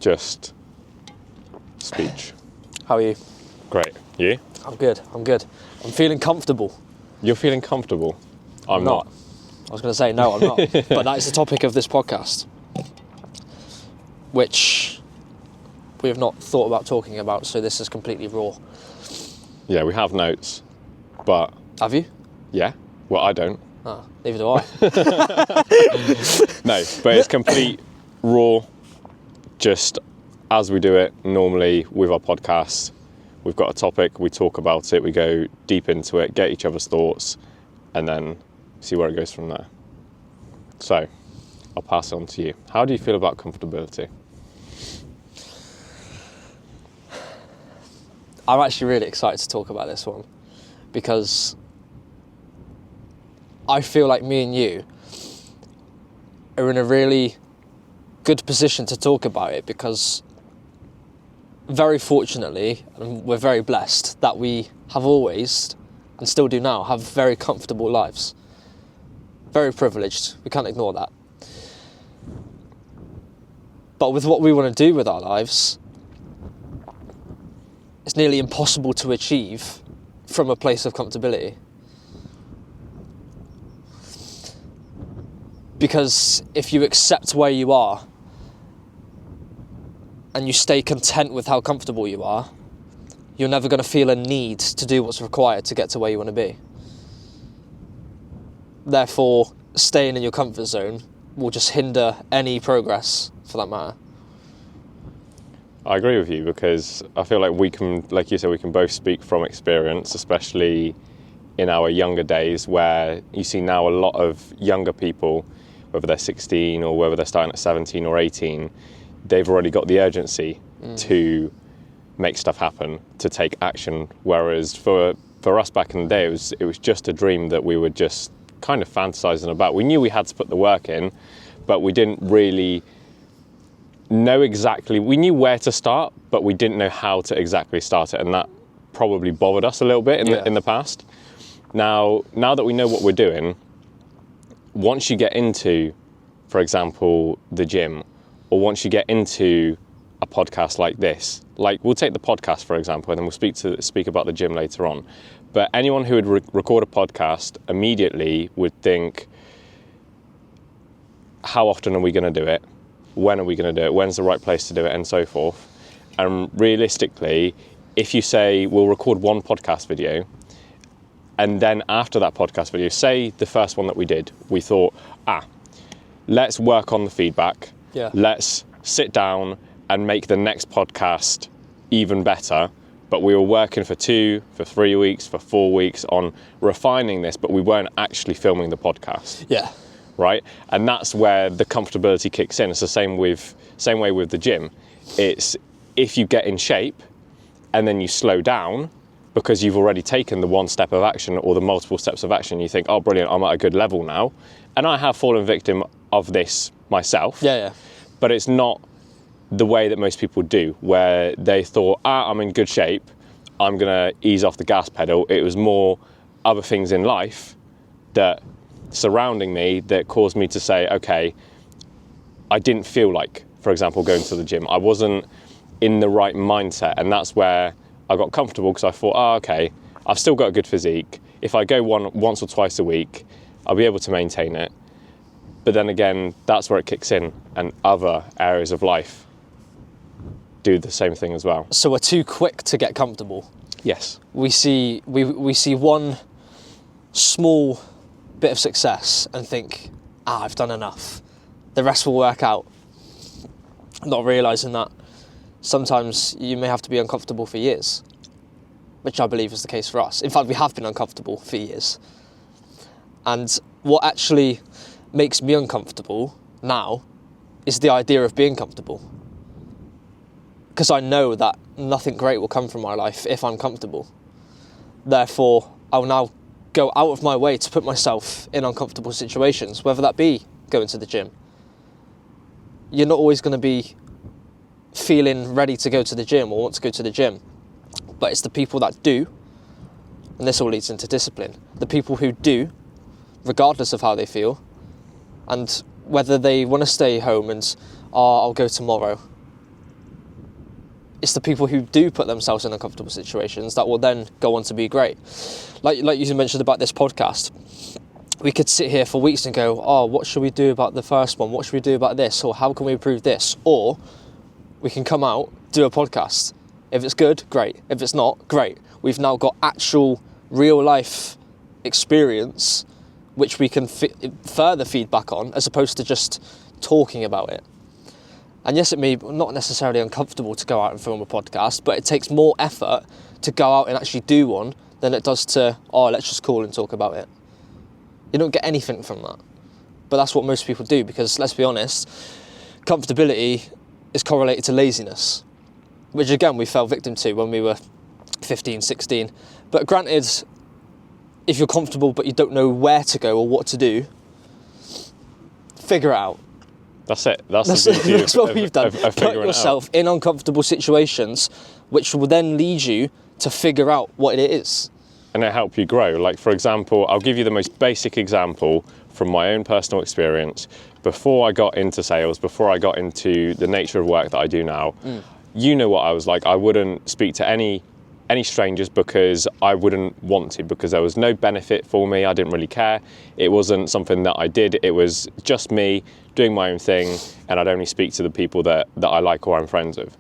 just speech. How are you? Great. You? I'm good. I'm feeling comfortable. You're feeling comfortable? I'm not. I was going to say, no, I'm not. But that is the topic of this podcast, which we have not thought about talking about, so this is completely raw. Yeah, we have notes, but... Have you? Yeah. Well, I don't. Oh, neither do I. No, but it's complete raw, just as we do it normally with our podcasts. We've got a topic, we talk about it, we go deep into it, get each other's thoughts, and then see where it goes from there. So, I'll pass it on to you. How do you feel about comfortability? I'm actually really excited to talk about this one, because I feel like me and you are in a really good position to talk about it, because very fortunately, and we're very blessed that we have always, and still do now, have very comfortable lives. Very privileged, we can't ignore that. But with what we want to do with our lives, it's nearly impossible to achieve from a place of comfortability. Because if you accept where you are and you stay content with how comfortable you are, you're never going to feel a need to do what's required to get to where you want to be. Therefore, staying in your comfort zone will just hinder any progress, for that matter. I agree with you, because I feel like we can, like you said, we can both speak from experience, especially in our younger days, where you see now a lot of younger people, whether they're 16 or whether they're starting at 17 or 18, they've already got the urgency to make stuff happen, to take action. Whereas for us back in the day, it was just a dream that we were just kind of fantasizing about. We knew we had to put the work in, but we didn't really know exactly. We knew where to start, but we didn't know how to exactly start it, and that probably bothered us a little bit in the past. Now that we know what we're doing, once you get into, for example, the gym, or once you get into a podcast like this, like we'll take the podcast for example, and then we'll speak about the gym later on. But anyone who would record a podcast immediately would think, how often are we going to do it? When are we going to do it? When's the right place to do it? And so forth. And realistically, if you say, we'll record one podcast video, and then after that podcast video, say the first one that we did, we thought, let's work on the feedback. Yeah. Let's sit down and make the next podcast even better. But we were working for 2, for 3 weeks, for 4 weeks on refining this, but we weren't actually filming the podcast. Yeah. Right? And that's where the comfortability kicks in. It's the same way with the gym. It's if you get in shape and then you slow down because you've already taken the one step of action or the multiple steps of action, you think, oh, brilliant, I'm at a good level now. And I have fallen victim of this myself. Yeah. But it's not the way that most people do, where they thought, I'm in good shape, I'm going to ease off the gas pedal. It was more other things in life that surrounding me that caused me to say, okay, I didn't feel like, for example, going to the gym. I wasn't in the right mindset, and that's where I got comfortable, because I thought, okay, I've still got a good physique. If I go once or twice a week, I'll be able to maintain it. But then again, that's where it kicks in, and other areas of life do the same thing as well. So we're too quick to get comfortable. Yes. We see one small bit of success and think, I've done enough. The rest will work out. Not realising that sometimes you may have to be uncomfortable for years, which I believe is the case for us. In fact, we have been uncomfortable for years. And what actually makes me uncomfortable now is the idea of being comfortable. Because I know that nothing great will come from my life if I'm comfortable. Therefore, I will now go out of my way to put myself in uncomfortable situations, whether that be going to the gym. You're not always going to be feeling ready to go to the gym or want to go to the gym, but it's the people that do, and this all leads into discipline, the people who do, regardless of how they feel, and whether they want to stay home and, I'll go tomorrow, it's the people who do put themselves in uncomfortable situations that will then go on to be great. Like you mentioned about this podcast, we could sit here for weeks and go, oh, what should we do about the first one? What should we do about this? Or how can we improve this? Or we can come out, do a podcast. If it's good, great. If it's not, great. We've now got actual real life experience which we can further feedback on, as opposed to just talking about it. And yes, it may be not necessarily uncomfortable to go out and film a podcast, but it takes more effort to go out and actually do one than it does to, let's just call and talk about it. You don't get anything from that. But that's what most people do, because let's be honest, comfortability is correlated to laziness, which again we fell victim to when we were 15, 16. But granted, if you're comfortable but you don't know where to go or what to do, figure it out. That's it. That's what we've done. Put yourself in uncomfortable situations, which will then lead you to figure out what it is. And it help you grow. Like, for example, I'll give you the most basic example from my own personal experience. Before I got into sales, before I got into the nature of work that I do now, you know what I was like. I wouldn't speak to any strangers because I wouldn't want to, because there was no benefit for me. I didn't really care. It wasn't something that I did. It was just me doing my own thing, and I'd only speak to the people that I like or I'm friends with.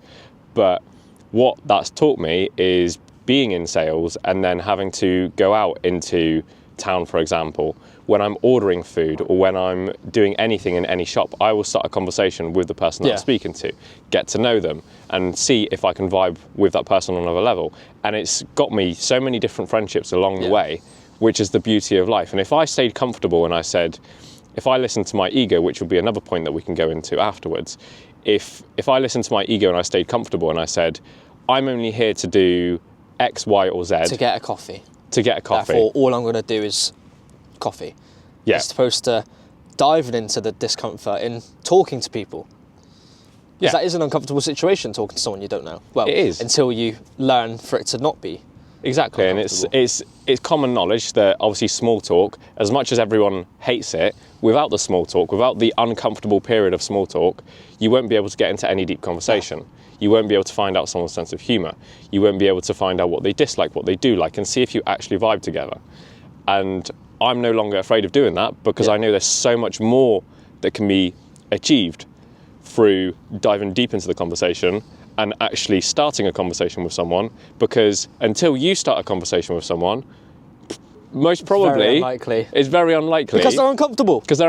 But what that's taught me is being in sales and then having to go out into town, for example, when I'm ordering food or when I'm doing anything in any shop, I will start a conversation with the person that I'm speaking to, get to know them and see if I can vibe with that person on another level. And it's got me so many different friendships along the way, which is the beauty of life. And if I stayed comfortable and I said, if I listened to my ego, which will be another point that we can go into afterwards, if I listened to my ego and I stayed comfortable and I said, I'm only here to do X, Y, or Z. To get a coffee. Therefore, all I'm going to do is coffee. Yeah. As opposed to diving into the discomfort in talking to people. Because that is an uncomfortable situation, talking to someone you don't know. Well, it is. Until you learn for it to not be. Exactly, and it's common knowledge that obviously small talk, as much as everyone hates it, without the small talk, without the uncomfortable period of small talk, you won't be able to get into any deep conversation. Yeah. You won't be able to find out someone's sense of humour. You won't be able to find out what they dislike, what they do like, and see if you actually vibe together. And I'm no longer afraid of doing that, because I know there's so much more that can be achieved through diving deep into the conversation and actually starting a conversation with someone, because until you start a conversation with someone, most probably it's very unlikely. Because they're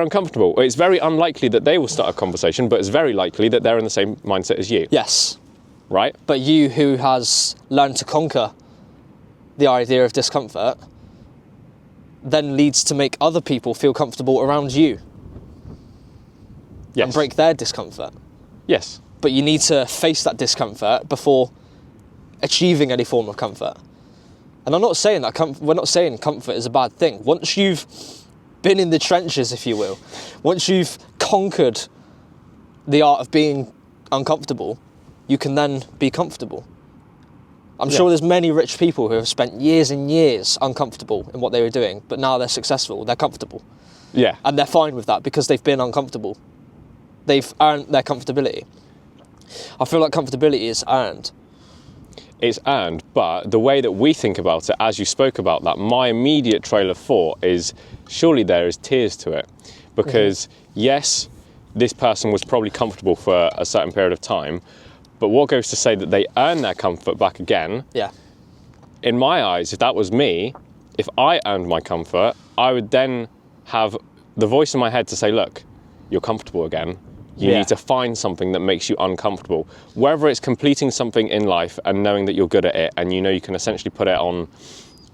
uncomfortable. It's very unlikely that they will start a conversation, but it's very likely that they're in the same mindset as you. Yes. Right? But you, who has learned to conquer the idea of discomfort, then leads to make other people feel comfortable around you. Yes. And break their discomfort. Yes. But you need to face that discomfort before achieving any form of comfort. And I'm not saying that we're not saying comfort is a bad thing. Once you've been in the trenches, if you will, once you've conquered the art of being uncomfortable, you can then be comfortable. I'm sure there's many rich people who have spent years and years uncomfortable in what they were doing, but now they're successful, they're comfortable. Yeah. And they're fine with that because they've been uncomfortable. They've earned their comfortability. I feel like comfortability is earned. It's earned, but the way that we think about it, as you spoke about that, my immediate trail of thought is, surely there is tears to it. Because yes, this person was probably comfortable for a certain period of time, but what goes to say that they earn their comfort back again? Yeah. In my eyes, if that was me, if I earned my comfort, I would then have the voice in my head to say, look, you're comfortable again. You need to find something that makes you uncomfortable. Whether it's completing something in life and knowing that you're good at it, and you know you can essentially put it on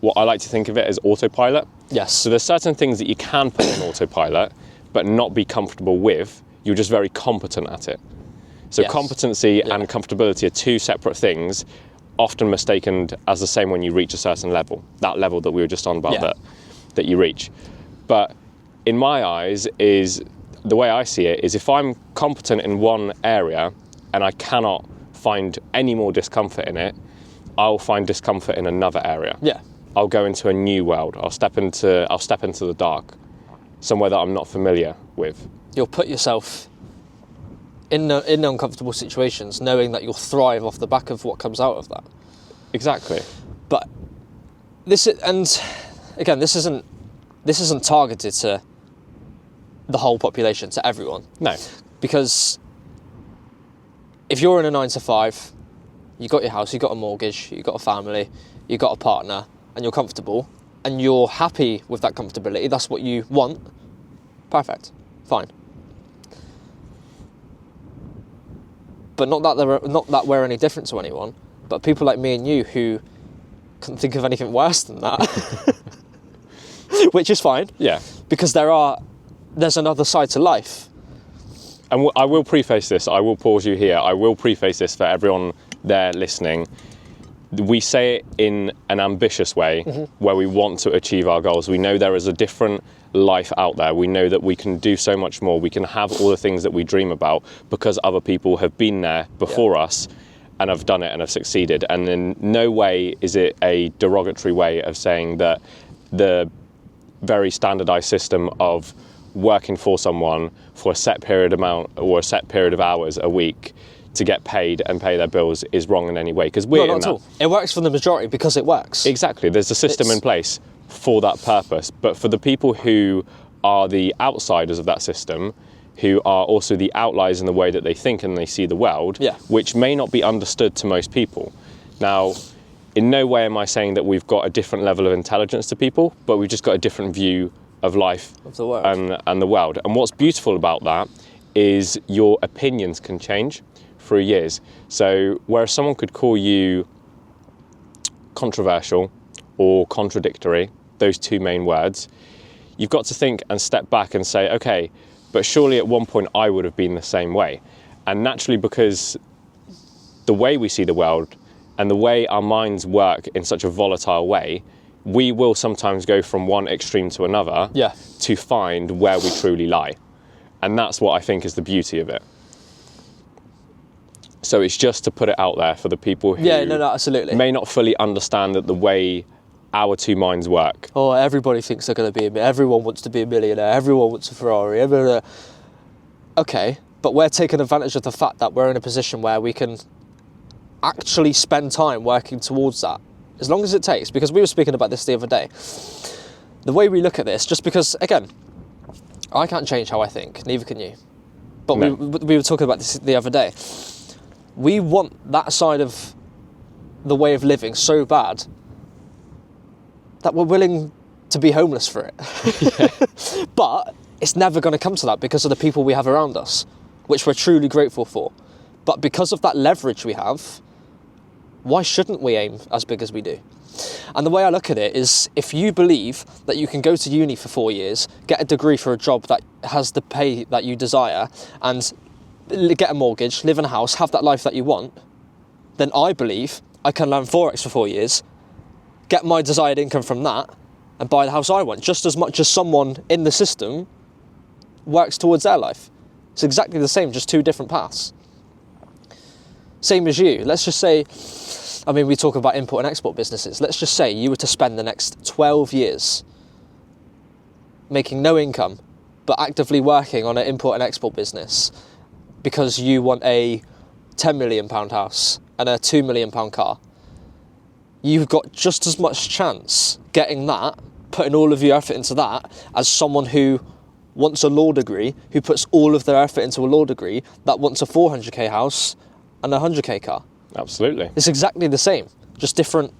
what I like to think of it as autopilot. Yes. So there's certain things that you can put on autopilot, but not be comfortable with. You're just very competent at it. So competency and comfortability are two separate things, often mistaken as the same when you reach a certain level. That level that we were just on about that you reach. But in my eyes, is the way I see it is, if I'm competent in one area and I cannot find any more discomfort in it, I'll find discomfort in another area. Yeah. I'll go into a new world. I'll step into the dark, somewhere that I'm not familiar with. You'll put yourself in uncomfortable situations, knowing that you'll thrive off the back of what comes out of that. Exactly. But this isn't targeted to the whole population, to everyone. No. Because if you're in a 9 to 5, you've got your house, you've got a mortgage, you've got a family, you've got a partner, and you're comfortable, and you're happy with that comfortability, that's what you want, perfect, fine. But not that we're any different to anyone, but people like me and you who couldn't think of anything worse than that, which is fine. Yeah. Because there's another side to life. And I will preface this, I will pause you here, I will preface this for everyone there listening. We say it in an ambitious way, where we want to achieve our goals. We know there is a different life out there. We know that we can do so much more. We can have all the things that we dream about because other people have been there before us and have done it and have succeeded. And in no way is it a derogatory way of saying that the very standardized system of working for someone for a set period amount or a set period of hours a week to get paid and pay their bills is wrong in any way, because we're not in at all. It works for the majority because it works. Exactly. There's a system in place for that purpose. But for the people who are the outsiders of that system, who are also the outliers in the way that they think and they see the world, which may not be understood to most people. Now, in no way am I saying that we've got a different level of intelligence to people, but we've just got a different view of life of the world. And the world. And what's beautiful about that is your opinions can change through years. So whereas someone could call you controversial or contradictory, those two main words, you've got to think and step back and say, okay, but surely at one point I would have been the same way. And naturally, because the way we see the world and the way our minds work in such a volatile way, we will sometimes go from one extreme to another to find where we truly lie. And that's what I think is the beauty of it. So it's just to put it out there for the people who absolutely. may not fully understand that the way our two minds work. Oh, everybody thinks they're going to be everyone wants to be a millionaire, everyone wants a Ferrari, everyone. Okay, but we're taking advantage of the fact that we're in a position where we can actually spend time working towards that, as long as it takes, because we were speaking about this the other day. The way we look at this, just because, again, I can't change how I think, neither can you. But no. we were talking about this the other day. We want that side of the way of living so bad that we're willing to be homeless for it. But it's never going to come to that because of the people we have around us, which we're truly grateful for. But because of that leverage we have, why shouldn't we aim as big as we do? And the way I look at it is, if you believe that you can go to uni for 4 years, get a degree for a job that has the pay that you desire, and get a mortgage, live in a house, have that life that you want, then I believe I can learn Forex for 4 years, get my desired income from that, and buy the house I want, just as much as someone in the system works towards their life. It's exactly the same, just two different paths. Same as you. Let's just say, I mean, we talk about import and export businesses. Let's just say you were to spend the next 12 years making no income, but actively working on an import and export business because you want a £10 million house and a £2 million car. You've got just as much chance getting that, putting all of your effort into that, as someone who wants a law degree, who puts all of their effort into a law degree, that wants a 400k house and a 100k car. Absolutely. It's exactly the same, just different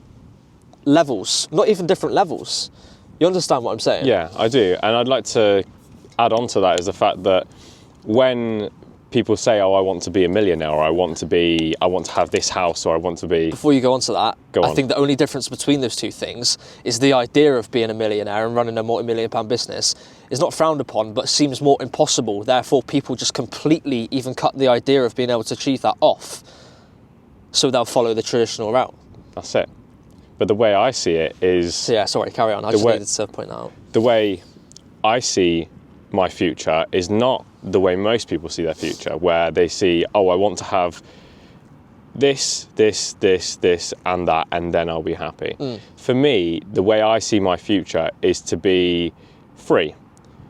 levels, not even different levels. You understand what I'm saying? Yeah, I do. And I'd like to add on to that is the fact that when people say, oh, I want to be a millionaire, or I want to have this house, or I want to be... Before you go on to that, I think the only difference between those two things is the idea of being a millionaire and running a multi-million pound business is not frowned upon, but seems more impossible. Therefore, people just completely even cut the idea of being able to achieve that off. So they'll follow the traditional route. That's it. But the way I see it is... So yeah, sorry, carry on. I just needed to point that out. The way I see my future is not the way most people see their future, where they see, oh, I want to have this, and that, and then I'll be happy. For me, the way I see my future is to be free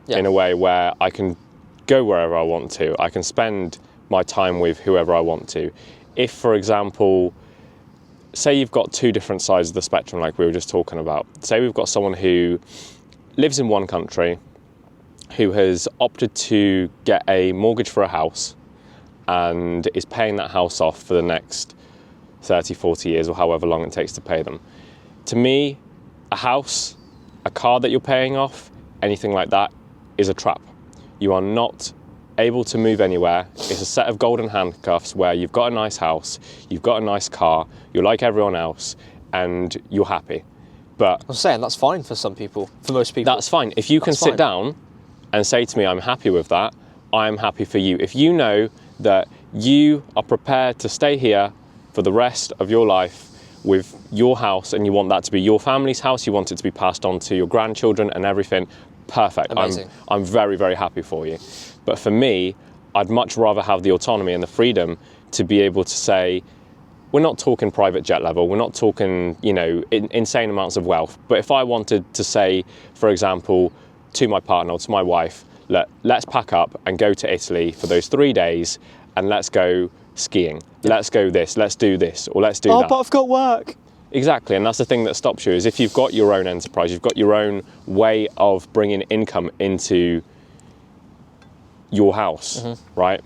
in a way where I can go wherever I want to. I can spend my time with whoever I want to. If, for example, say you've got two different sides of the spectrum like we were just talking about. Say we've got someone who lives in one country, who has opted to get a mortgage for a house and is paying that house off for the next 30, 40 years or however long it takes to pay them. To me, a house, a car that you're paying off, anything like that is a trap. You are not able to move anywhere. It's a set of golden handcuffs where you've got a nice house, you've got a nice car, you're like everyone else, and you're happy. But I'm saying that's fine for some people, for most people. That's fine. If you can sit down and say to me, I'm happy with that, I'm happy for you. If you know that you are prepared to stay here for the rest of your life with your house and you want that to be your family's house, you want it to be passed on to your grandchildren and everything, perfect. Amazing. I'm very, very happy for you. But for me, I'd much rather have the autonomy and the freedom to be able to say, we're not talking private jet level, we're not talking, insane amounts of wealth. But if I wanted to say, for example, to my partner or to my wife, let's pack up and go to Italy for those 3 days and let's go skiing. Let's go this, let's do this, or let's do that. But I've got work. Exactly, and that's the thing that stops you, is if you've got your own enterprise, you've got your own way of bringing income into your house, right?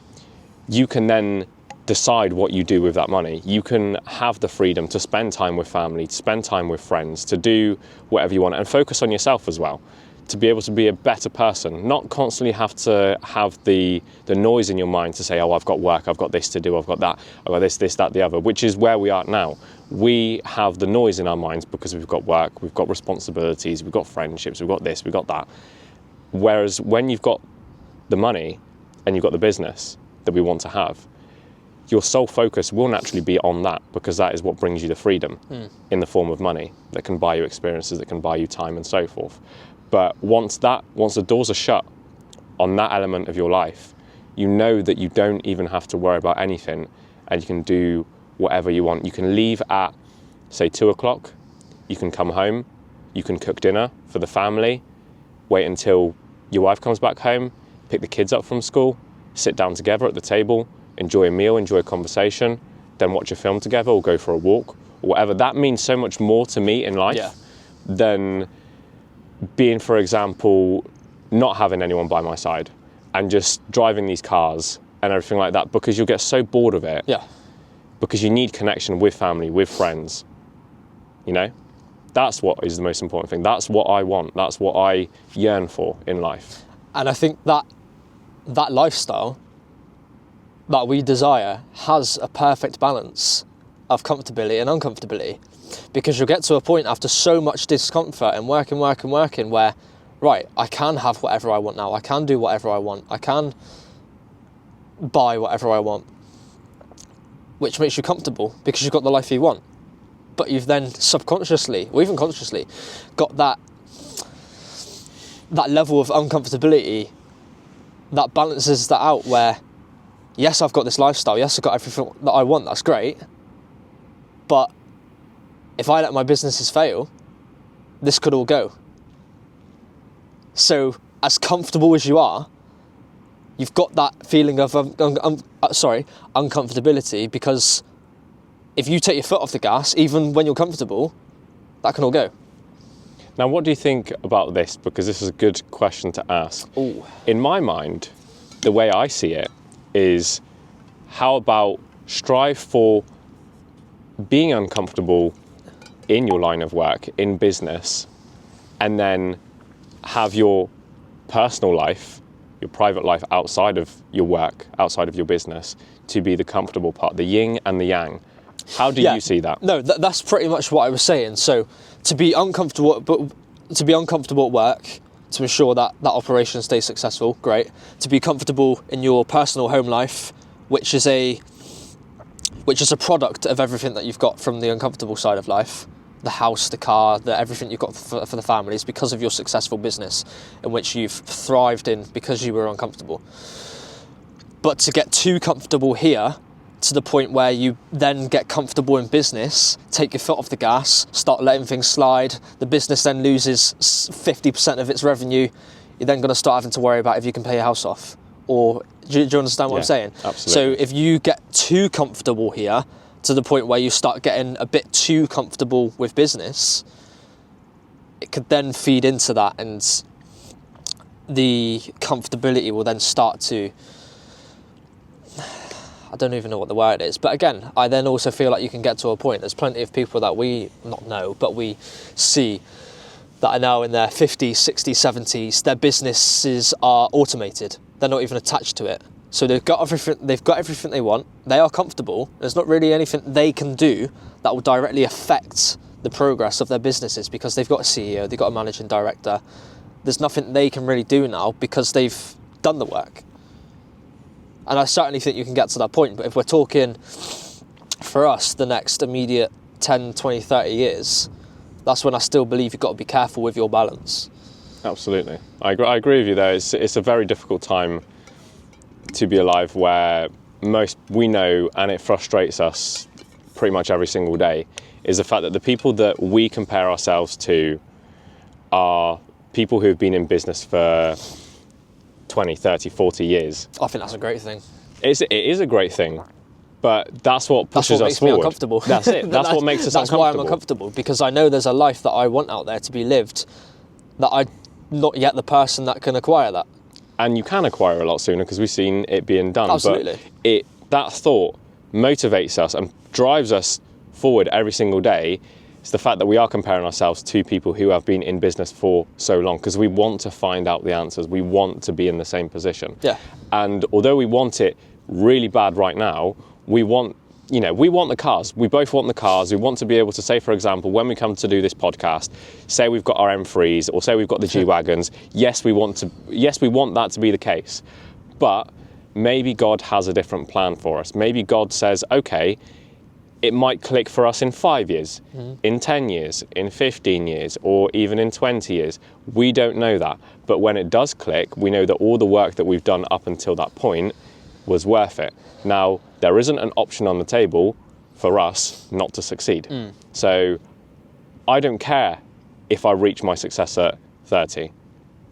You can then decide what you do with that money. You can have the freedom to spend time with family, to spend time with friends, to do whatever you want, and focus on yourself as well, to be able to be a better person, not constantly have to have the noise in your mind to say, oh, I've got work, I've got this to do, I've got that, I've got this, that, the other, which is where we are now. We have the noise in our minds because we've got work, we've got responsibilities, we've got friendships, we've got this, we've got that. Whereas when you've got the money and you've got the business that we want to have, your sole focus will naturally be on that, because that is what brings you the freedom in the form of money that can buy you experiences, that can buy you time and so forth. But once the doors are shut on that element of your life, you know that you don't even have to worry about anything and you can do whatever you want. You can leave at, say, 2 o'clock, you can come home, you can cook dinner for the family, wait until your wife comes back home, pick the kids up from school, sit down together at the table, enjoy a meal, enjoy a conversation, then watch a film together or go for a walk or whatever. That means so much more to me in life than being, for example, not having anyone by my side and just driving these cars and everything like that, because you'll get so bored of it. Yeah. Because you need connection with family, with friends. That's what is the most important thing. That's what I want. That's what I yearn for in life. And I think that lifestyle that we desire has a perfect balance of comfortability and uncomfortability, because you'll get to a point after so much discomfort and working where, right, I can have whatever I want now, I can do whatever I want, I can buy whatever I want, which makes you comfortable because you've got the life you want. But you've then subconsciously or even consciously got that level of uncomfortability that balances that out, where yes, I've got this lifestyle, yes, I've got everything that I want, that's great, but if I let my businesses fail, this could all go. So as comfortable as you are, you've got that feeling of uncomfortability, because if you take your foot off the gas, even when you're comfortable, that can all go. Now, what do you think about this? Because this is a good question to ask. Ooh. In my mind, the way I see it is, how about strive for being uncomfortable in your line of work, in business, and then have your personal life, your private life outside of your work, outside of your business, to be the comfortable part, the yin and the yang. How do you see that? No, that's pretty much what I was saying. So to be uncomfortable at work, to ensure that operation stays successful, great. To be comfortable in your personal home life, which is a product of everything that you've got from the uncomfortable side of life, the house, the car, everything you've got for the family, is because of your successful business in which you've thrived in because you were uncomfortable. But to get too comfortable here, to the point where you then get comfortable in business, take your foot off the gas, start letting things slide, the business then loses 50% of its revenue, you're then going to start having to worry about if you can pay your house off, or Do you understand what I'm saying? Absolutely. So if you get too comfortable here, to the point where you start getting a bit too comfortable with business, it could then feed into that, and the comfortability will then start to, I don't even know what the word is, but again, I then also feel like you can get to a point, there's plenty of people that we not know, but we see that are now in their 50s, 60s, 70s, their businesses are automated. They're not even attached to it. So they've got everything they want. They are comfortable. There's not really anything they can do that will directly affect the progress of their businesses, because they've got a CEO, they've got a managing director. There's nothing they can really do now because they've done the work. And I certainly think you can get to that point. But if we're talking, for us, the next immediate 10, 20, 30 years, that's when I still believe you've got to be careful with your balance. Absolutely. I agree with you there. It's a very difficult time to be alive, where we know, and it frustrates us pretty much every single day, is the fact that the people that we compare ourselves to are people who have been in business for 20, 30, 40 years. I think that's a great thing. It is a great thing, but that's what pushes us forward. Me uncomfortable. That's it. That's what makes us uncomfortable. That's why I'm uncomfortable, because I know there's a life that I want out there to be lived, that I'm not yet the person that can acquire that. And you can acquire a lot sooner, because we've seen it being done. Absolutely. But that thought motivates us and drives us forward every single day. It's the fact that we are comparing ourselves to people who have been in business for so long, because we want to find out the answers. We want to be in the same position. Yeah. And although we want it really bad right now, we want the cars. We both want the cars. We want to be able to say, for example, when we come to do this podcast, say we've got our M3s or say we've got the G-Wagons. Yes, we want that to be the case. But maybe God has a different plan for us. Maybe God says, okay, it might click for us in 5 years, in 10 years, in 15 years, or even in 20 years. We don't know that. But when it does click, we know that all the work that we've done up until that point was worth it. Now, there isn't an option on the table for us not to succeed. So I don't care if I reach my success at 30,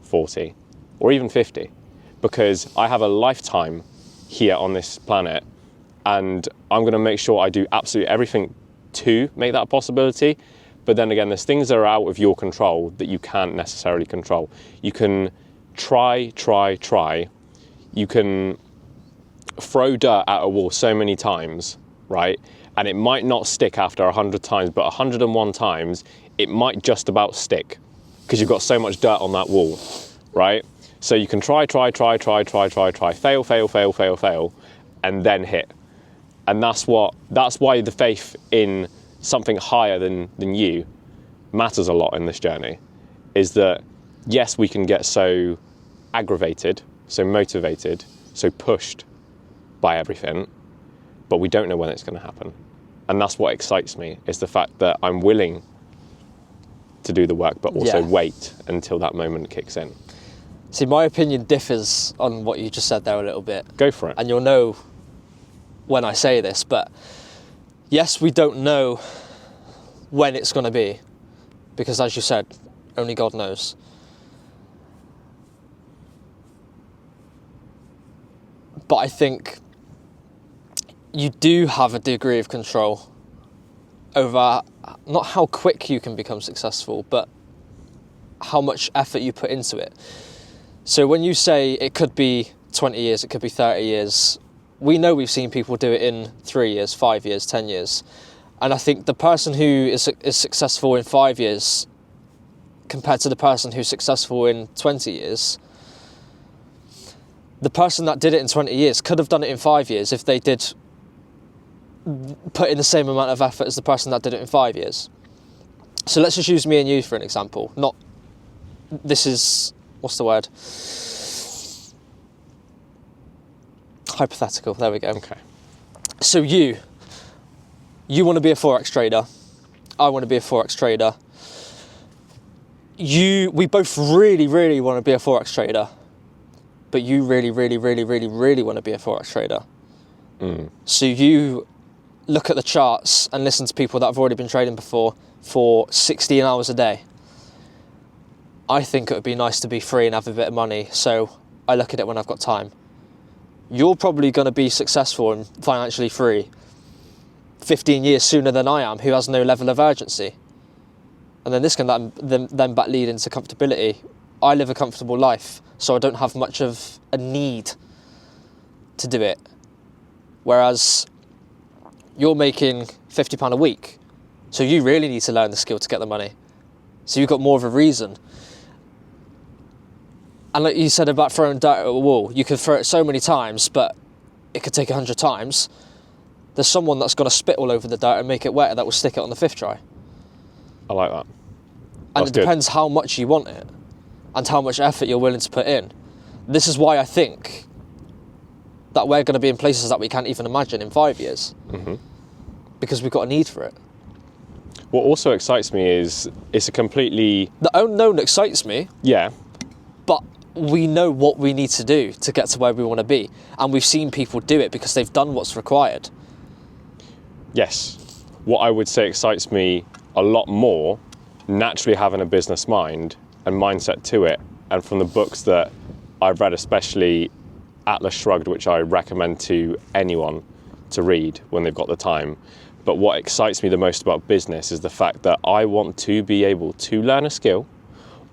40, or even 50, because I have a lifetime here on this planet, and I'm going to make sure I do absolutely everything to make that a possibility. But then again, there's things that are out of your control that you can't necessarily control. You can try. You can throw dirt at a wall so many times, right? And it might not stick after 100 times, but 101 times, it might just about stick, because you've got so much dirt on that wall, right? So you can try, fail, and then hit. And that's why the faith in something higher than you matters a lot in this journey, is that yes, we can get so aggravated, so motivated, so pushed by everything, but we don't know when it's going to happen. And that's what excites me, is the fact that I'm willing to do the work, but also wait until that moment kicks in. See, my opinion differs on what you just said there a little bit. Go for it. And you'll know when I say this, but yes, we don't know when it's going to be, because as you said, only God knows. But I think you do have a degree of control over not how quick you can become successful, but how much effort you put into it. So when you say it could be 20 years, it could be 30 years, we know we've seen people do it in 3 years, 5 years, 10 years. And I think the person who is successful in 5 years compared to the person who's successful in 20 years, the person that did it in 20 years could have done it in 5 years if they did put in the same amount of effort as the person that did it in 5 years. So let's just use me and you for an example. What's the word? Hypothetical, there we go. Okay. So you want to be a Forex trader. I want to be a Forex trader. We both really, really want to be a Forex trader. But you really, really, really, really, really want to be a Forex trader. So you look at the charts and listen to people that have already been trading before for 16 hours a day. I think it would be nice to be free and have a bit of money, so I look at it when I've got time. you're probably going to be successful and financially free 15 years sooner than I am, who has no level of urgency. And then this can then back lead into comfortability. I live a comfortable life, so I don't have much of a need to do it. Whereas you're making £50 a week, so you really need to learn the skill to get the money. So you've got more of a reason. And like you said about throwing dirt at a wall, you could throw it so many times, but it could take 100 times. There's someone that's got to spit all over the dirt and make it wetter that will stick it on the 5th try. I like that. And it depends how much you want it and how much effort you're willing to put in. This is why I think that we're going to be in places that we can't even imagine in 5 years. Mm-hmm. Because we've got a need for it. What also excites me is it's a completely... The unknown excites me. Yeah. But we know what we need to do to get to where we want to be. And we've seen people do it because they've done what's required. Yes. What I would say excites me a lot more, naturally having a business mind and mindset to it, and from the books that I've read, especially Atlas Shrugged, which I recommend to anyone to read when they've got the time. But what excites me the most about business is the fact that I want to be able to learn a skill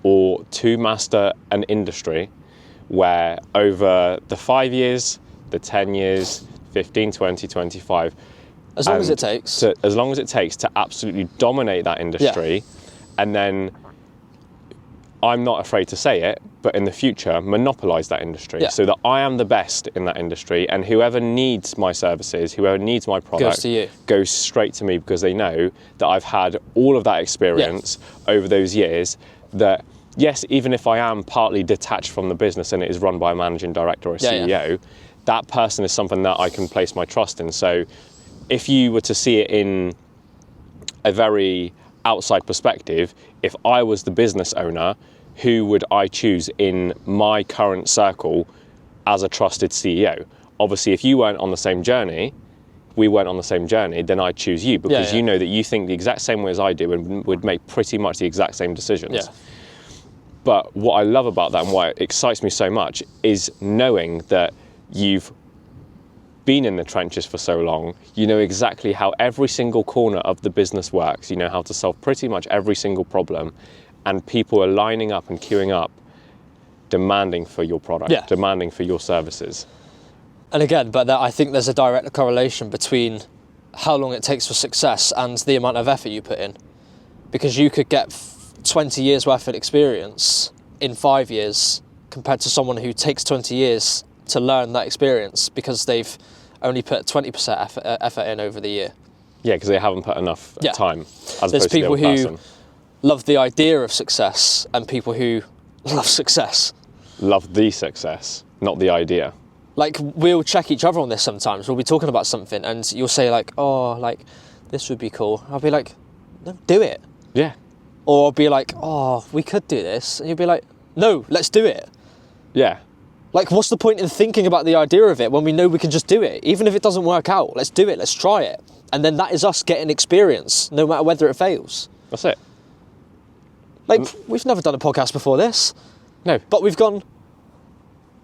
or to master an industry where over the 5 years, the 10 years, 15, 20, 25, as long as it takes. As long as it takes to absolutely dominate that industry. Yeah. And then, I'm not afraid to say it, but in the future, monopolise that industry. Yeah. So that I am the best in that industry, and whoever needs my services, whoever needs my product, goes straight to me, because they know that I've had all of that experience over those years. That, yes, even if I am partly detached from the business and it is run by a managing director or a CEO, that person is something that I can place my trust in. So if you were to see it in a very outside perspective, if I was the business owner, who would I choose in my current circle as a trusted CEO? Obviously, if you weren't on the same journey, we weren't on the same journey, then I'd choose you, because you know that you think the exact same way as I do and would make pretty much the exact same decisions. Yeah. But what I love about that and why it excites me so much is knowing that you've been in the trenches for so long, you know exactly how every single corner of the business works, you know how to solve pretty much every single problem, and people are lining up and queuing up, demanding for your product, demanding for your services. And again, but I think there's a direct correlation between how long it takes for success and the amount of effort you put in. Because you could get 20 years worth of experience in 5 years compared to someone who takes 20 years to learn that experience because they've only put 20% effort in over the year. Yeah, because they haven't put enough time. As There's opposed people to the other who person. Love the idea of success and people who love success. Love the success, not the idea. Like, we'll check each other on this sometimes. We'll be talking about something and you'll say like, oh, like, this would be cool. I'll be like, no, do it. Yeah. Or I'll be like, oh, we could do this. And you'll be like, no, let's do it. Yeah. Like, what's the point in thinking about the idea of it when we know we can just do it? Even if it doesn't work out, let's do it, let's try it. And then that is us getting experience, no matter whether it fails. That's it. Like, we've never done a podcast before this. No. But we've gone,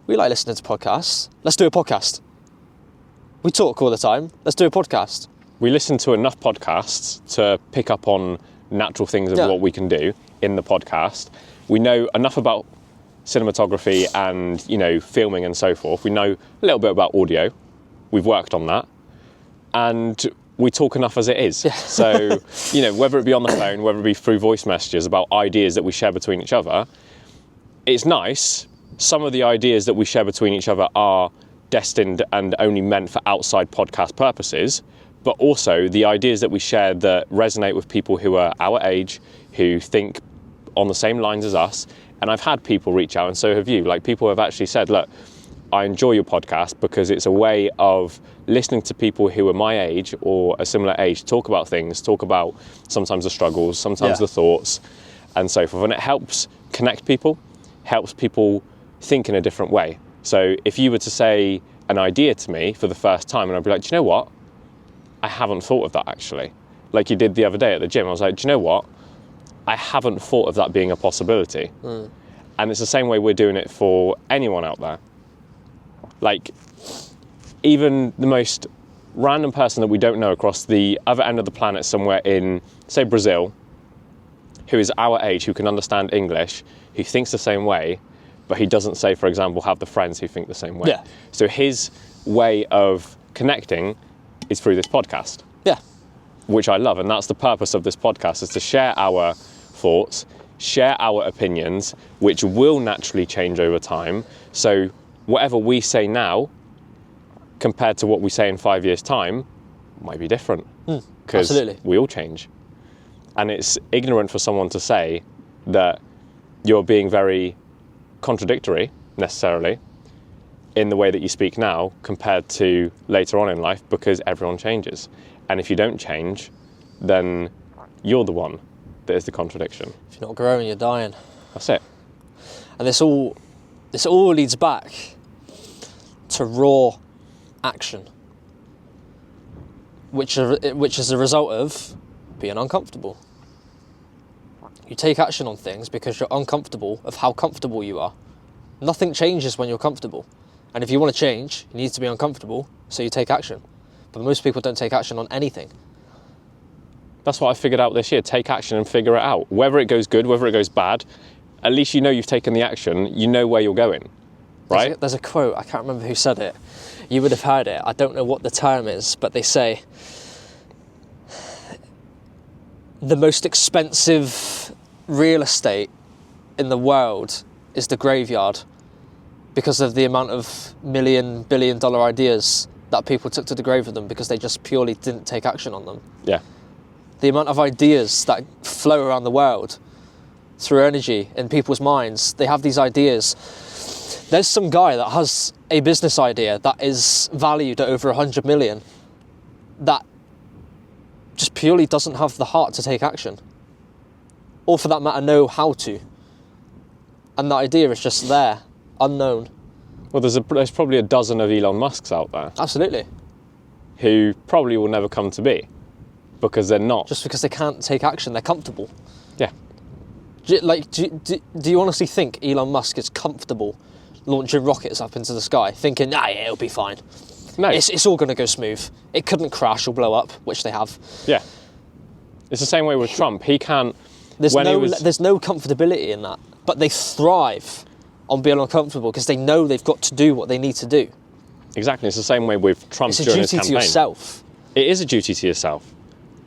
we like listening to podcasts. Let's do a podcast. We talk all the time. Let's do a podcast. We listen to enough podcasts to pick up on natural things of what we can do in the podcast. We know enough about cinematography and, you know, filming and so forth. We know a little bit about audio. We've worked on that. And we talk enough as it is. Yeah. So, you know, whether it be on the phone, whether it be through voice messages about ideas that we share between each other, it's nice. Some of the ideas that we share between each other are destined and only meant for outside podcast purposes, but also the ideas that we share that resonate with people who are our age, who think on the same lines as us. And I've had people reach out, and so have you. Like, people have actually said, look, I enjoy your podcast because it's a way of listening to people who are my age or a similar age talk about things, talk about sometimes the struggles, sometimes the thoughts, and so forth. And it helps connect people, helps people think in a different way. So if you were to say an idea to me for the first time, and I'd be like, do you know what? I haven't thought of that, actually. Like you did the other day at the gym. I was like, do you know what? I haven't thought of that being a possibility. And it's the same way we're doing it for anyone out there. Like, even the most random person that we don't know across the other end of the planet somewhere in, say, Brazil, who is our age, who can understand English, who thinks the same way, but he doesn't, say, for example, have the friends who think the same way. Yeah. So his way of connecting is through this podcast. Yeah. Which I love, and that's the purpose of this podcast, is to share our thoughts, share our opinions, which will naturally change over time. So whatever we say now, compared to what we say in 5 years' time, might be different. Because we all change. And it's ignorant for someone to say that you're being very contradictory, necessarily, in the way that you speak now compared to later on in life, because everyone changes. And if you don't change, then you're the one that is the contradiction. If you're not growing, you're dying. That's it. And this all leads back to raw action, which is a result of being uncomfortable. You take action on things because you're uncomfortable of how comfortable you are. Nothing changes when you're comfortable. And if you want to change, you need to be uncomfortable, so you take action. But most people don't take action on anything. That's what I figured out this year. Take action and figure it out. Whether it goes good, whether it goes bad, at least you know you've taken the action, you know where you're going, right? There's a quote, I can't remember who said it. You would have heard it. I don't know what the term is, but they say the most expensive real estate in the world is the graveyard, because of the amount of billion-dollar ideas that people took to the grave with them because they just purely didn't take action on them. Yeah. The amount of ideas that flow around the world through energy in people's minds, they have these ideas. There's some guy that has a business idea that is valued at over 100 million that just purely doesn't have the heart to take action. Or for that matter, know how to. And that idea is just there, unknown. Well, there's probably a dozen of Elon Musks out there. Absolutely. Who probably will never come to be because they're not. Just because they can't take action, they're comfortable. Yeah. Do you honestly think Elon Musk is comfortable launching rockets up into the sky, thinking, yeah, it'll be fine? No. It's all going to go smooth. It couldn't crash or blow up, which they have. Yeah. It's the same way with Trump. He can't... There's no comfortability in that. But they thrive on being uncomfortable because they know they've got to do what they need to do. Exactly. It's the same way with Trump during his campaign. It's a duty to yourself. It is a duty to yourself.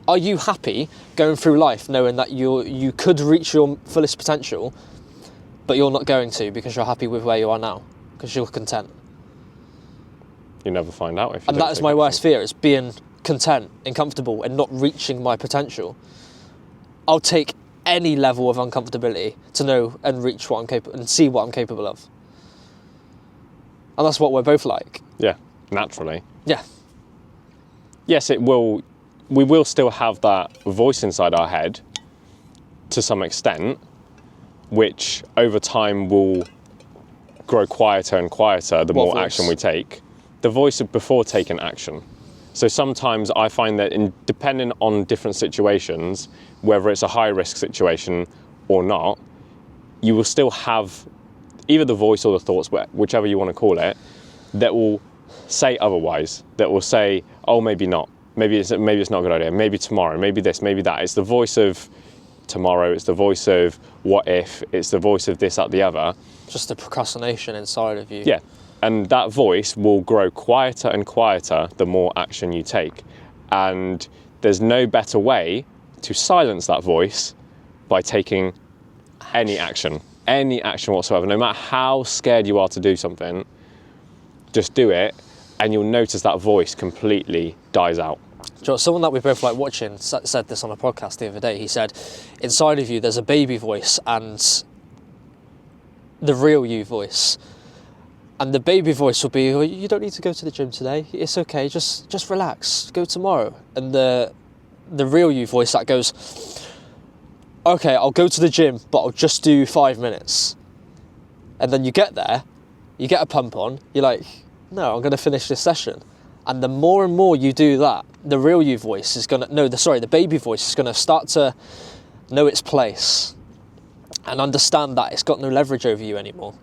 Are you happy going through life knowing that you could reach your fullest potential, but you're not going to because you're happy with where you are now, because you're content? You never find out if you And that is my worst fear, is being content and comfortable and not reaching my potential. I'll take any level of uncomfortability to know and reach what I'm capable and see what I'm capable of. And that's what we're both like. Yeah, naturally. Yeah. Yes, it will. We will still have that voice inside our head to some extent, which over time will grow quieter and quieter the more action we take. The voice of before taking action. So sometimes I find that depending on different situations, whether it's a high risk situation or not, you will still have either the voice or the thoughts, whichever you want to call it, that will say otherwise, that will say, oh, maybe not. Maybe it's not a good idea. Maybe tomorrow, maybe this, maybe that. It's the voice of tomorrow. It's the voice of what if. It's the voice of this, that, the other. Just the procrastination inside of you. Yeah. And that voice will grow quieter and quieter the more action you take. And there's no better way to silence that voice by taking any action whatsoever. No matter how scared you are to do something, just do it and you'll notice that voice completely dies out. Joe, someone that we both like watching said this on a podcast the other day. He said, inside of you there's a baby voice and the real you voice. And the baby voice will be, oh, you don't need to go to the gym today. It's okay, just relax, go tomorrow. And the real you voice that goes, okay, I'll go to the gym, but I'll just do 5 minutes. And then you get there, you get a pump on, you're like, no, I'm going to finish this session. And the more and more you do that, the real you voice is going to, the baby voice is going to start to know its place and understand that it's got no leverage over you anymore.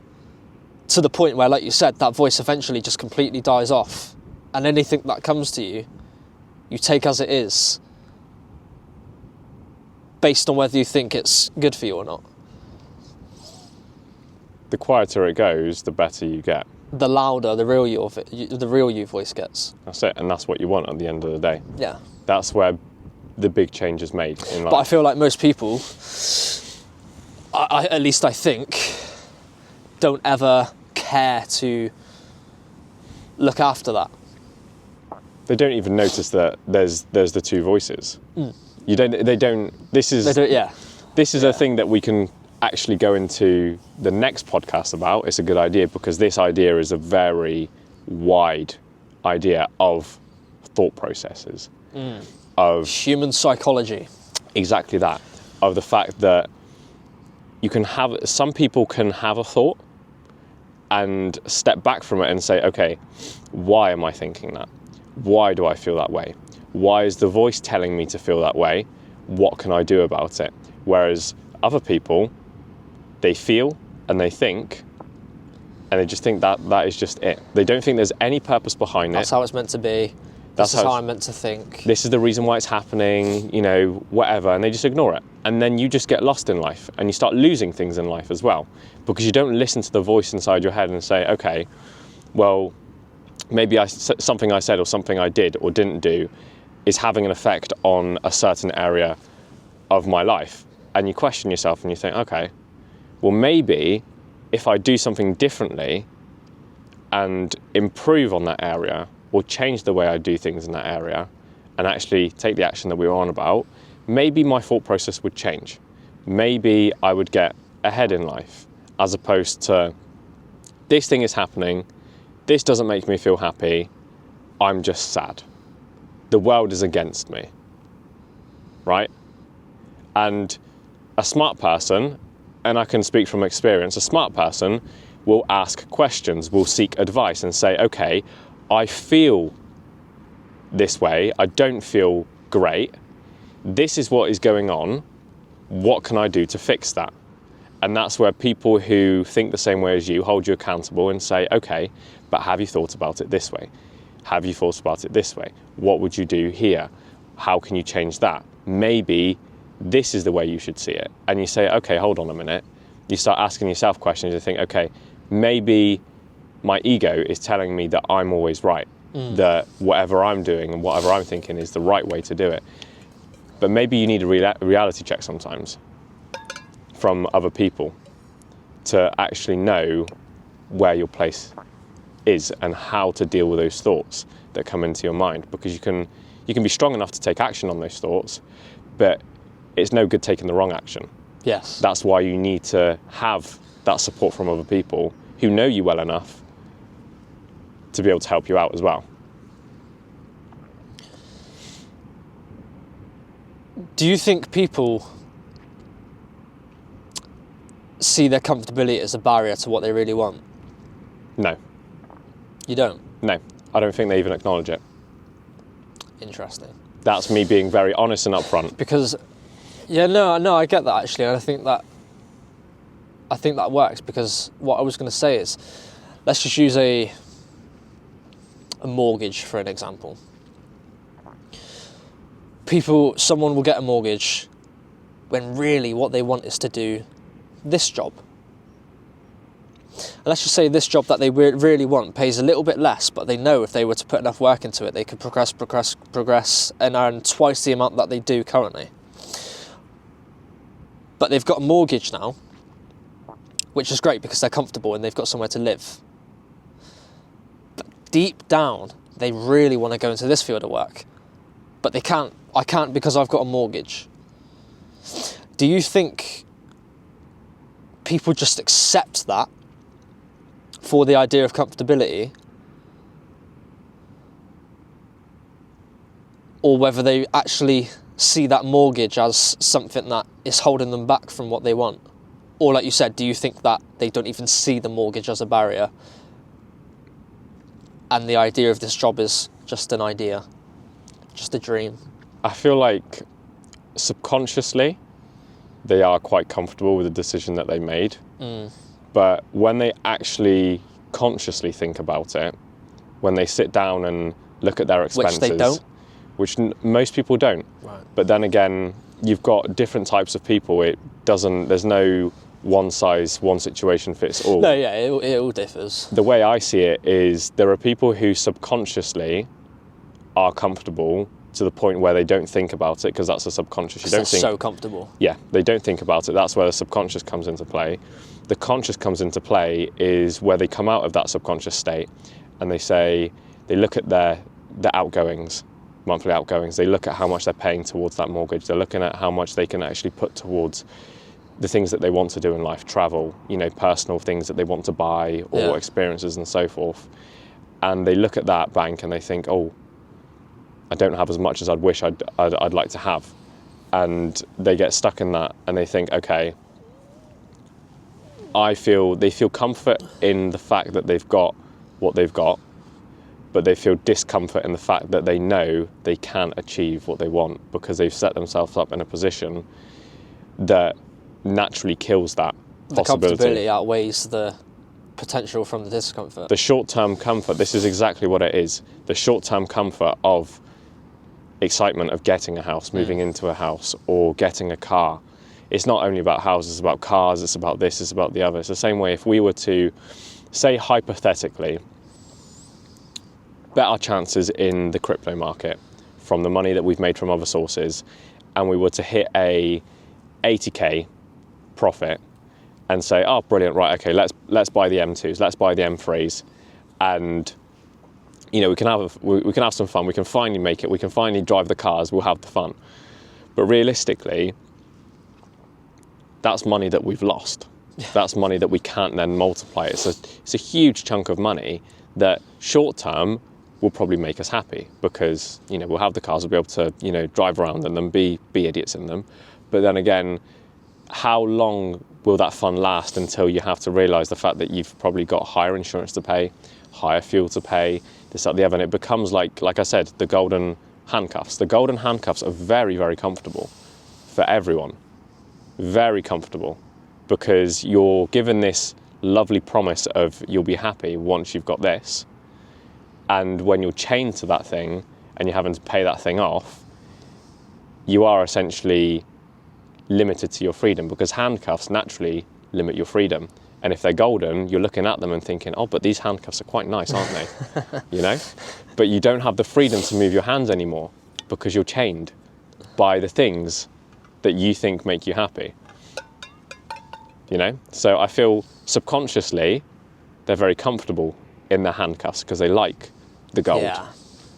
to the point where, like you said, that voice eventually just completely dies off, and anything that comes to you, you take as it is, based on whether you think it's good for you or not. The quieter it goes, the better you get. The louder the real you voice gets. That's it, and that's what you want at the end of the day. Yeah. That's where the big change is made in life. But I feel like most people, at least I think, don't ever care to look after that. They don't even notice that there's the two voices. They don't. This is a thing that we can actually go into the next podcast about. It's a good idea because this idea is a very wide idea of thought processes, of human psychology. Exactly that, of the fact that some people can have a thought and step back from it and say, okay, why am I thinking that? Why do I feel that way? Why is the voice telling me to feel that way? What can I do about it? Whereas other people, they feel and they think, and they just think that is just it. They don't think there's any purpose behind it. That's how it's meant to be. This is how I'm meant to think. This is the reason why it's happening, whatever, and they just ignore it. And then you just get lost in life, and you start losing things in life as well, because you don't listen to the voice inside your head and say, okay, well, maybe something I said or something I did or didn't do is having an effect on a certain area of my life. And you question yourself and you think, okay, well, maybe if I do something differently and improve on that area or change the way I do things in that area and actually take the action that we were on about, maybe my thought process would change. Maybe I would get ahead in life, as opposed to this thing is happening, this doesn't make me feel happy, I'm just sad. The world is against me, right? And a smart person, and I can speak from experience, a smart person will ask questions, will seek advice and say, okay, I feel this way, I don't feel great, this is what is going on, what can I do to fix that? And that's where people who think the same way as you hold you accountable and say, okay, but have you thought about it this way? Have you thought about it this way? What would you do here? How can you change that? Maybe this is the way you should see it. And you say, okay, hold on a minute. You start asking yourself questions. You think, okay, maybe my ego is telling me that I'm always right, that whatever I'm doing and whatever I'm thinking is the right way to do it. But maybe you need a reality check sometimes from other people to actually know where your place is and how to deal with those thoughts that come into your mind, because you can be strong enough to take action on those thoughts, but it's no good taking the wrong action. Yes. That's why you need to have that support from other people who know you well enough to be able to help you out as well. Do you think people see their comfortability as a barrier to what they really want? No. You don't? No. I don't think they even acknowledge it. Interesting. That's me being very honest and upfront. Because, I get that actually, and I think that works, because what I was going to say is, let's just use a mortgage for an example. Someone will get a mortgage when really what they want is to do this job. And let's just say this job that they really want pays a little bit less, but they know if they were to put enough work into it, they could progress and earn twice the amount that they do currently. But they've got a mortgage now, which is great because they're comfortable and they've got somewhere to live. But deep down, they really want to go into this field of work, but they can't. I can't because I've got a mortgage. Do you think people just accept that for the idea of comfortability, or whether they actually see that mortgage as something that is holding them back from what they want? Or like you said, do you think that they don't even see the mortgage as a barrier and the idea of this job is just an idea, just a dream? I feel like subconsciously they are quite comfortable with the decision that they made, But when they actually consciously think about it, when they sit down and look at their expenses, Which they don't. which most people don't. Right. But then again, you've got different types of people. There's no one size, one situation fits all. No, yeah, it all differs. The way I see it is there are people who subconsciously are comfortable to the point where they don't think about it, because that's a subconscious. You don't think so comfortable. Yeah, they don't think about it. That's where the subconscious comes into play. The conscious comes into play is where they come out of that subconscious state and they look at their outgoings, monthly outgoings. They look at how much they're paying towards that mortgage. They're looking at how much they can actually put towards the things that they want to do in life, travel, personal things that they want to buy or experiences and so forth. And they look at that bank and they think, oh, I don't have as much as I'd wish I'd like to have. And they get stuck in that and they think, okay, they feel comfort in the fact that they've got what they've got, but they feel discomfort in the fact that they know they can't achieve what they want because they've set themselves up in a position that naturally kills that possibility. The comfortability outweighs the potential from the discomfort. The short-term comfort, this is exactly what it is. The short-term comfort of excitement of getting a house, moving into a house, or getting a car. It's not only about houses, it's about cars, it's about this, it's about the other. It's the same way if we were to, say hypothetically, bet our chances in the crypto market from the money that we've made from other sources, and we were to hit a 80k profit and say, oh, brilliant, right, okay, let's buy the M2s, let's buy the M3s, and we can have some fun, we can finally make it, we can finally drive the cars, we'll have the fun. But realistically, that's money that we've lost. That's money that we can't then multiply. It's a huge chunk of money that short term will probably make us happy because we'll have the cars, we'll be able to drive around in them, be idiots in them. But then again, how long will that fun last until you have to realise the fact that you've probably got higher insurance to pay, higher fuel to pay, this, that, the other, and it becomes like I said, the golden handcuffs. The golden handcuffs are very, very comfortable for everyone. Very comfortable, because you're given this lovely promise of you'll be happy once you've got this, and when you're chained to that thing and you're having to pay that thing off, you are essentially limited to your freedom, because handcuffs naturally limit your freedom. And if they're golden, you're looking at them and thinking, oh, but these handcuffs are quite nice, aren't they? But you don't have the freedom to move your hands anymore because you're chained by the things that you think make you happy. So I feel subconsciously they're very comfortable in their handcuffs because they like the gold. Yeah.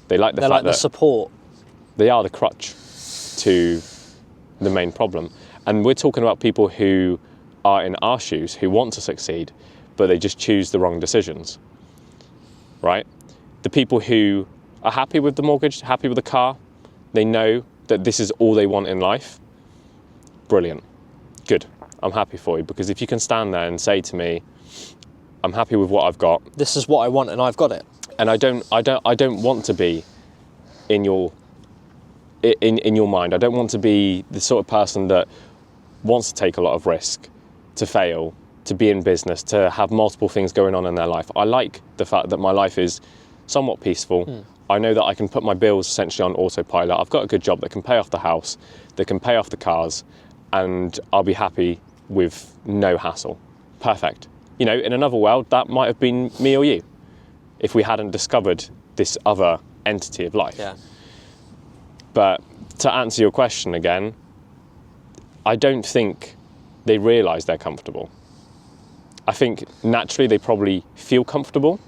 They like the They're fact like the that support. they are the crutch to the main problem. And we're talking about people who are in our shoes, who want to succeed, but they just choose the wrong decisions, right? The people who are happy with the mortgage, happy with the car, they know that this is all they want in life. Brilliant. Good. I'm happy for you, because if you can stand there and say to me, I'm happy with what I've got. This is what I want and I've got it. And I don't want to be in your mind. I don't want to be the sort of person that wants to take a lot of risk, to fail, to be in business, to have multiple things going on in their life. I like the fact that my life is somewhat peaceful. I know that I can put my bills essentially on autopilot. I've got a good job that can pay off the house, that can pay off the cars, and I'll be happy with no hassle. Perfect. In another world, that might have been me or you if we hadn't discovered this other entity of life. Yeah. But to answer your question again, I don't think they realise they're comfortable. I think naturally they probably feel comfortable,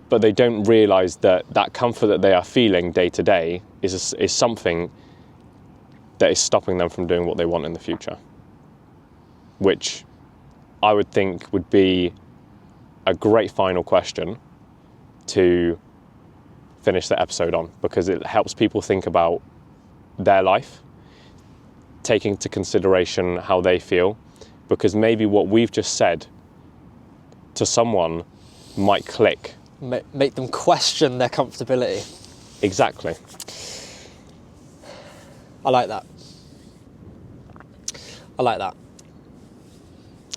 but they don't realise that comfort that they are feeling day to day is something that is stopping them from doing what they want in the future, which I would think would be a great final question to finish the episode on, because it helps people think about their life, taking into consideration how they feel, because maybe what we've just said to someone might click. Make them question their comfortability. Exactly. I like that. I like that.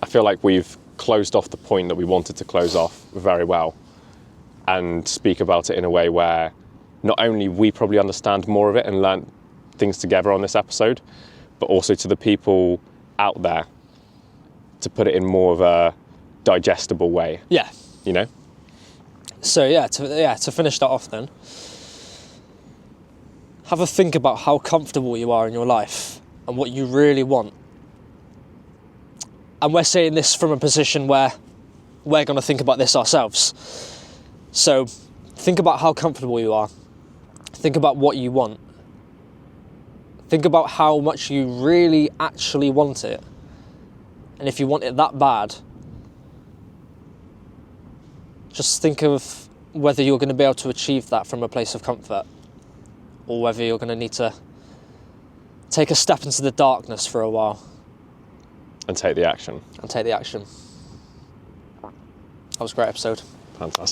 I feel like we've closed off the point that we wanted to close off very well, and speak about it in a way where not only we probably understand more of it and learn things together on this episode, but also to the people out there, to put it in more of a digestible way. Yeah. You know? So to finish that off then, have a think about how comfortable you are in your life and what you really want. And we're saying this from a position where we're going to think about this ourselves. So think about how comfortable you are. Think about what you want. Think about how much you really actually want it. And if you want it that bad, just think of whether you're going to be able to achieve that from a place of comfort, or whether you're going to need to take a step into the darkness for a while. And take the action. That was a great episode. Fantastic.